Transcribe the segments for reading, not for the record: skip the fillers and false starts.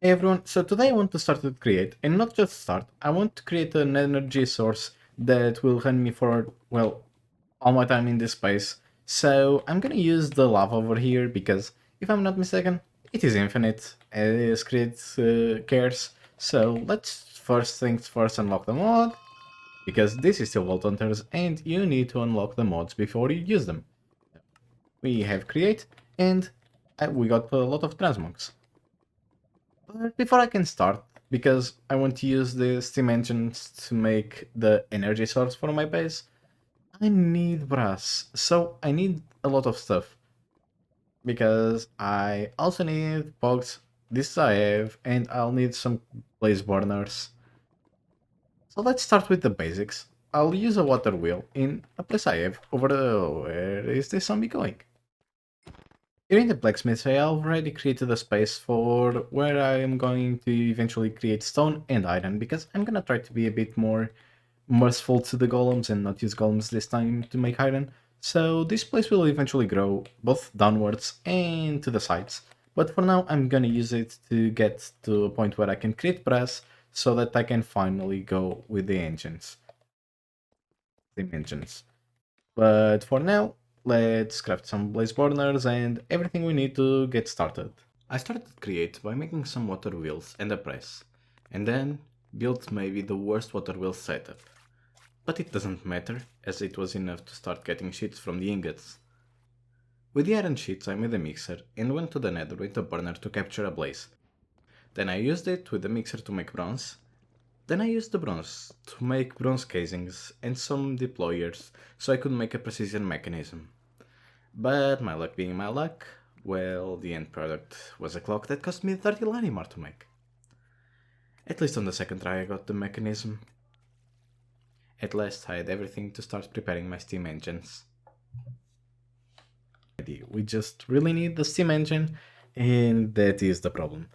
Hey everyone, so today I want to start to create, and not just start, I want to create an energy source that will run me for, well, all my time in this space. So I'm gonna use the lava over here because, if I'm not mistaken, it is infinite, as Create cares. So let's first things first unlock the mod, because this is still Vault Hunters and you need to unlock the mods before you use them. We have Create, and we got a lot of transmogs. But before I can start, because I want to use the Steam engines to make the energy source for my base, I need brass. So I need a lot of stuff. Because I also need pogs, this I have, and I'll need some blaze burners. So let's start with the basics. I'll use a water wheel in a place I have over the... Where is this zombie going? Here in the blacksmith, I already created a space for where I am going to eventually create stone and iron, because I'm gonna try to be a bit more merciful to the golems and not use golems this time to make iron. So this place will eventually grow both downwards and to the sides. But for now, I'm gonna use it to get to a point where I can create brass so that I can finally go with the engines. But for now, let's craft some blaze burners and everything we need to get started. I started to create by making some water wheels and a press, and then built maybe the worst water wheel setup. But it doesn't matter, as it was enough to start getting sheets from the ingots. With the iron sheets I made a mixer and went to the nether with a burner to capture a blaze. Then I used it with the mixer to make bronze. Then I used the bronze to make bronze casings and some deployers so I could make a precision mechanism. But my luck being my luck, well, the end product was a clock that cost me 30 Lanimar to make. At least on the second try I got the mechanism. At last I had everything to start preparing my steam engines. We just really need the steam engine, and that is the problem.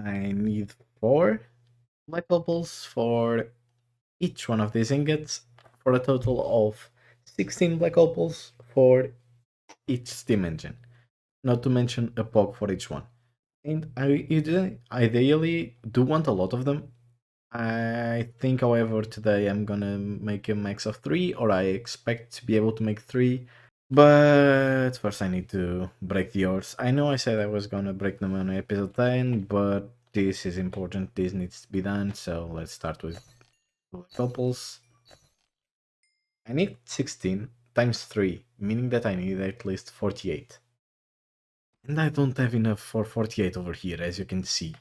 I need 4 black opals for each one of these ingots, for a total of 16 black opals for each steam engine, not to mention a pog for each one. And I ideally do want a lot of them. I think, however, today I'm gonna make a max of 3, or I expect to be able to make 3. But first I need to break the ores. I know I said I was gonna break them on episode 10, but this is important, this needs to be done, so let's start with couples. I need 16 times 3, meaning that I need at least 48. And I don't have enough for 48 over here, as you can see.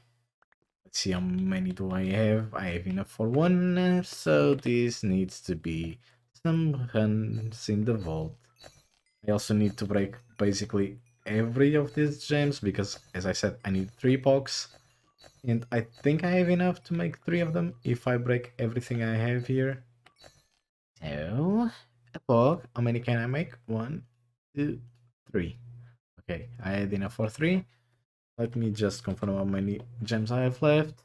Let's see how many do I have. I have enough for 1, so this needs to be some runs in the vault. I also need to break basically every of these gems because, as I said, I need 3 pogs. And I think I have enough to make 3 of them if I break everything I have here. So, a pog, how many can I make? 1, 2, 3. Okay, I had enough for 3. Let me just confirm how many gems I have left.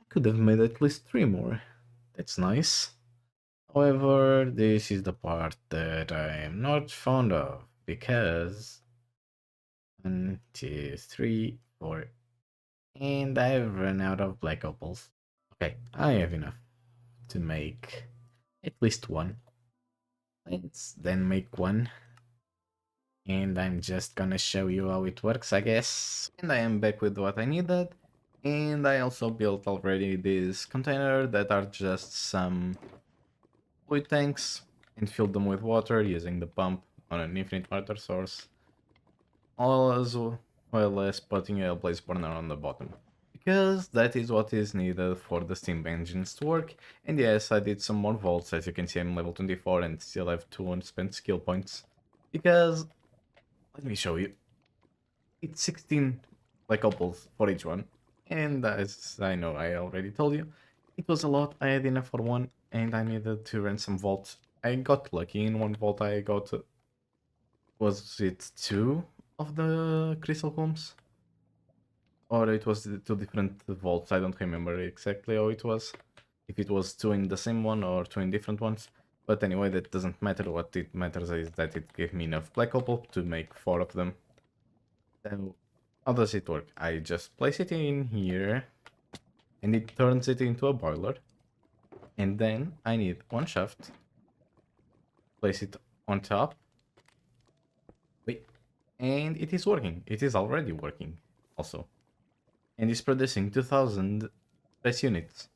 I could have made at least 3 more. That's nice. However, this is the part that I am not fond of, because 1, 2, 3, 4, and I've run out of black opals. Okay, I have enough to make at least 1. Let's then make 1. And I'm just gonna show you how it works, I guess. And I am back with what I needed. And I also built already this container that are just some fluid tanks, and filled them with water using the pump on an infinite water source, all as well as putting a blaze burner on the bottom, because that is what is needed for the steam engines to work. And yes, I did some more vaults. As you can see, I'm level 24 and still have 2 unspent skill points, because let me show you, it's 16 like opals for each one. And as I know, I already told you, it was a lot. I had enough for 1, and I needed to run some vaults. I got lucky in one vault. I got, was it 2 of the crystal combs? Or it was the 2 different vaults, I don't remember exactly how it was. If it was 2 in the same one or 2 in different ones. But anyway, that doesn't matter. What it matters is that it gave me enough black opal to make 4 of them. So How does it work? I just place it in here and it turns it into a boiler. And then I need one shaft, place it on top. Wait, and it is working. It is already working also. And it's producing 2000 press units.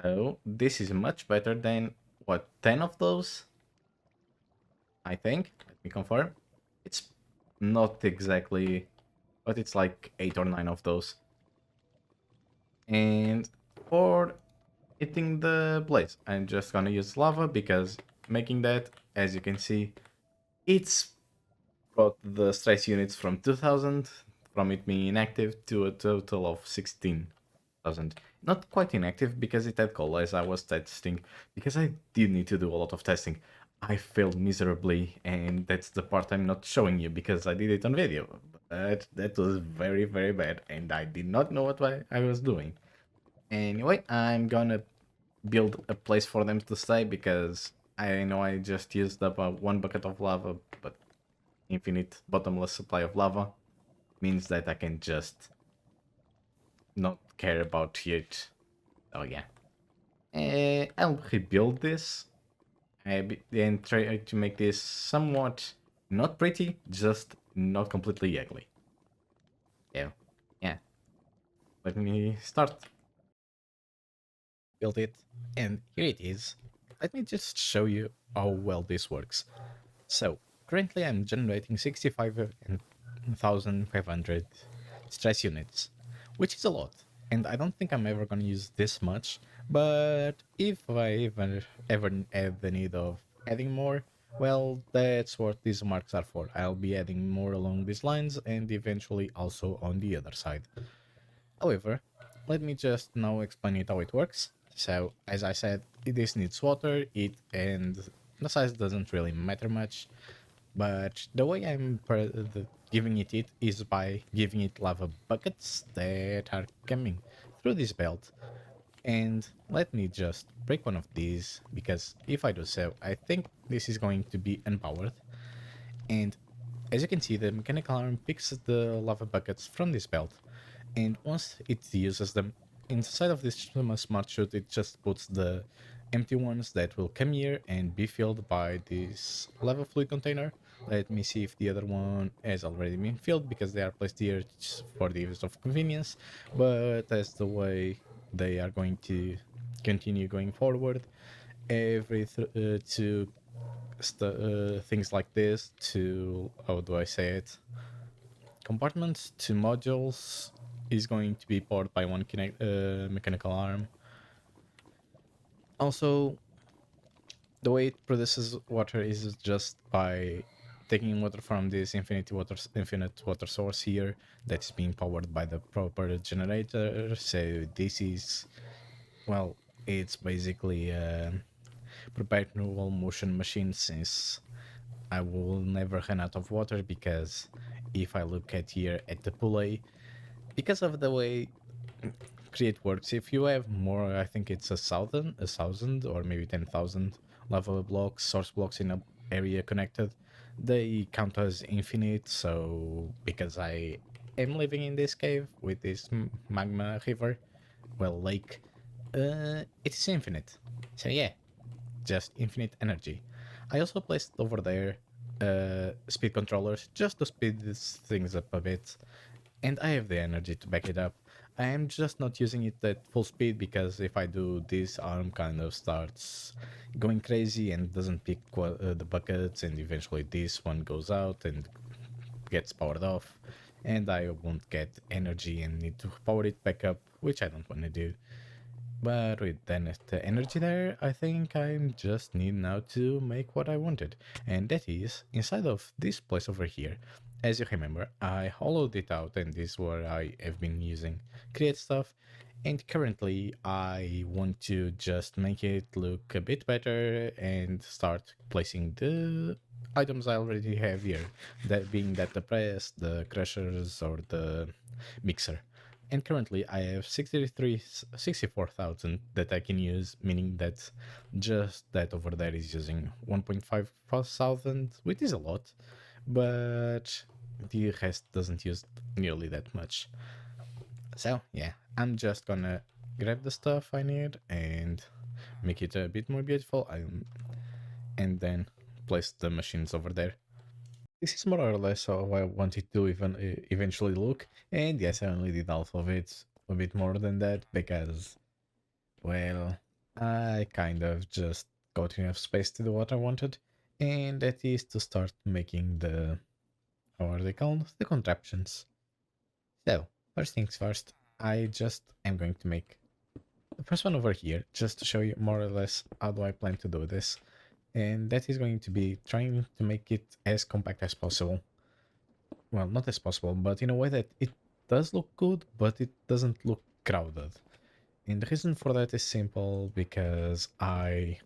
So this is much better than what, 10 of those? I think. Let me confirm. It's not exactly, but it's like 8 or 9 of those. And for hitting the blaze, I'm just gonna use lava because making that, as you can see, it's brought the stress units from 2000 from it being inactive to a total of 16,000. Not quite inactive because it had coal as I was testing, because I did need to do a lot of testing. I failed miserably, and that's the part I'm not showing you because I did it on video. But that was very, very bad, and I did not know what I was doing. Anyway, I'm gonna build a place for them to stay because I know I just used up one bucket of lava, but infinite bottomless supply of lava means that I can just not care about it. Oh yeah. I'll rebuild this and try to make this somewhat not pretty, just not completely ugly. Yeah, yeah. Let me start. Build it, and here it is. Let me just show you how well this works. So, currently I'm generating 65,500 stress units, which is a lot, and I don't think I'm ever gonna use this much, but if I ever have the need of adding more, well, that's what these marks are for. I'll be adding more along these lines and eventually also on the other side. However, let me just now explain it how it works. So, as I said, this needs water, and the size doesn't really matter much, but the way giving it is by giving it lava buckets that are coming through this belt. And let me just break one of these, because if I do so, I think this is going to be unpowered. And as you can see, the mechanical arm picks the lava buckets from this belt, and once it uses them, inside of this smart chute, it just puts the empty ones that will come here and be filled by this lava fluid container. Let me see if the other one has already been filled, because they are placed here just for the use of convenience, but that's the way they are going to continue going forward. Every two things like this, to, how do I say it, compartments to modules, is going to be powered by one mechanical arm. Also, the way it produces water is just by taking water from this infinite water source here that's being powered by the proper generator. So this is, well, it's basically a perpetual motion machine, since I will never run out of water, because if I look at here at the pulley, because of the way Create works, if you have more, I think it's a thousand, or maybe 10,000 lava blocks, source blocks in a area connected, they count as infinite. So because I am living in this cave with this magma river, well, lake, it's infinite. So yeah, just infinite energy. I also placed over there speed controllers just to speed these things up a bit, and I have the energy to back it up. I am just not using it at full speed, because if I do, this arm kind of starts going crazy and doesn't pick the buckets, and eventually this one goes out and gets powered off, and I won't get energy and need to power it back up, which I don't want to do. But with then the energy there, I think I just need now to make what I wanted. And that is, inside of this place over here, as you remember, I hollowed it out, and this is where I have been using create stuff. And currently I want to just make it look a bit better and start placing the items I already have here, that being that the press, the crushers, or the mixer. And currently I have 64,000 that I can use, meaning that just that over there is using 1.5 thousand, which is a lot. But the rest doesn't use nearly that much. So yeah, I'm just gonna grab the stuff I need and make it a bit more beautiful, and then place the machines over there. This is more or less how I wanted to even eventually look, and yes, I only did half of it, a bit more than that, because, well, I kind of just got enough space to do what I wanted, and that is to start making the, how are they called? The contraptions. So, first things first, I just am going to make the first one over here, just to show you more or less how do I plan to do this. And that is going to be trying to make it as compact as possible. Well, not as possible, but in a way that it does look good, but it doesn't look crowded. And the reason for that is simple, because I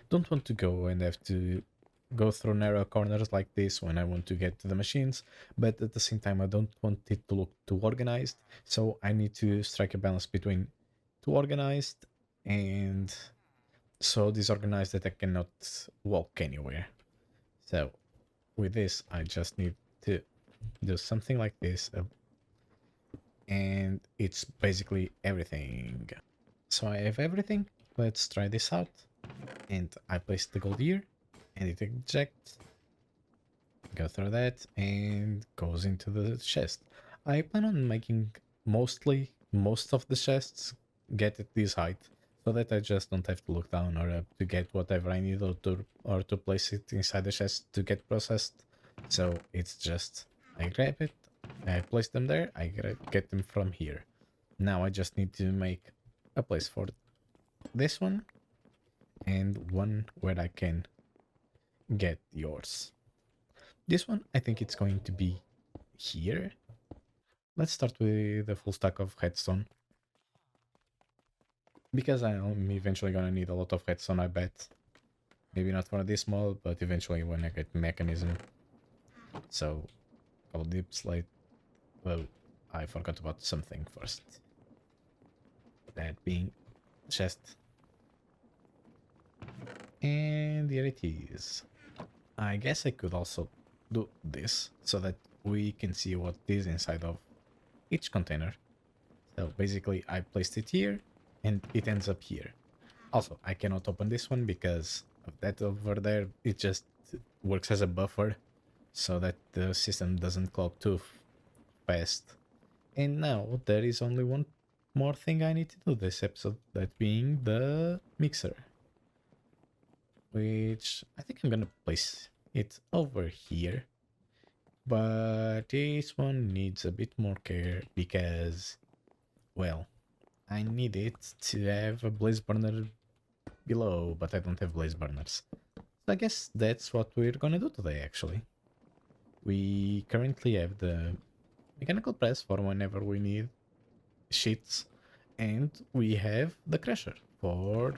don't want to go and have to go through narrow corners like this when I want to get to the machines, but at the same time I don't want it to look too organized, so I need to strike a balance between too organized and so disorganized that I cannot walk anywhere. So with this I just need to do something like this, and it's basically everything. So I have everything. Let's try this out. And I place the gold here, and it ejects, go through that, and goes into the chest. I plan on making most of the chests get at this height, so that I just don't have to look down or up to get whatever I need, or to place it inside the chest to get processed. So it's just, I grab it, I place them there, get them from here. Now I just need to make a place for this one, and one where I can get yours. This one, I think it's going to be here. Let's start with the full stack of redstone, because I'm eventually gonna need a lot of redstone, I bet. Maybe not for this mod, but eventually when I get mechanism. So, I'll deep slate. Well, I forgot about something first. That being chest. And here it is. I guess I could also do this so that we can see what is inside of each container. So basically I placed it here and it ends up here. Also, I cannot open this one because of that over there. It just works as a buffer so that the system doesn't clog too fast. And now there is only one more thing I need to do this episode, that being the mixer, which I think I'm gonna place it over here. But this one needs a bit more care because, well, I need it to have a blaze burner below, but I don't have blaze burners. So I guess that's what we're gonna do today, actually. We currently have the mechanical press for whenever we need sheets, and we have the crusher for,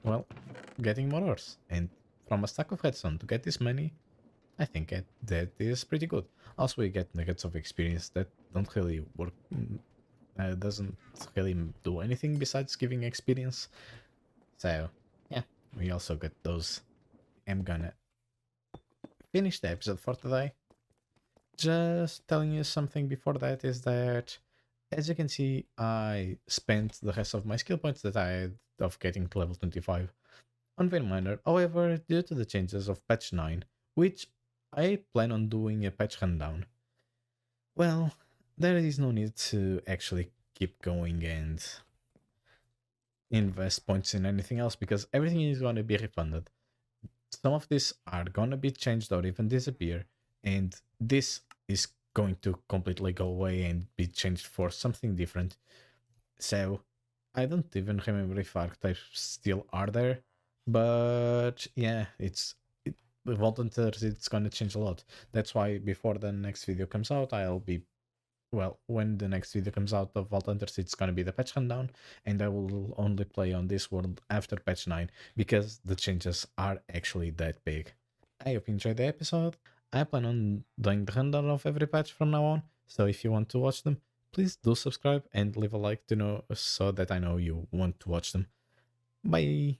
well, getting more ores. And from a stack of redstone to get this many, I think that is pretty good. Also, we get nuggets of experience that don't really work, doesn't really do anything besides giving experience. So, yeah, we also get those. I'm gonna finish the episode for today. Just telling you something before that is that, as you can see, I spent the rest of my skill points that I had of getting to level 25 on Vein Miner. However, due to the changes of patch 9, which I plan on doing a patch rundown, well, there is no need to actually keep going and invest points in anything else, because everything is going to be refunded. Some of these are going to be changed or even disappear, and this is going to completely go away and be changed for something different. So I don't even remember if archetypes still are there, but yeah, the Vault Hunters, it's going to change a lot. That's why before the next video comes out, I'll be, well, when the next video comes out of Vault Hunters, it's going to be the patch rundown, and I will only play on this world after patch 9, because the changes are actually that big. I hope you enjoyed the episode. I plan on doing the rundown of every patch from now on, so if you want to watch them, please do subscribe and leave a like to know, so that I know you want to watch them. Bye!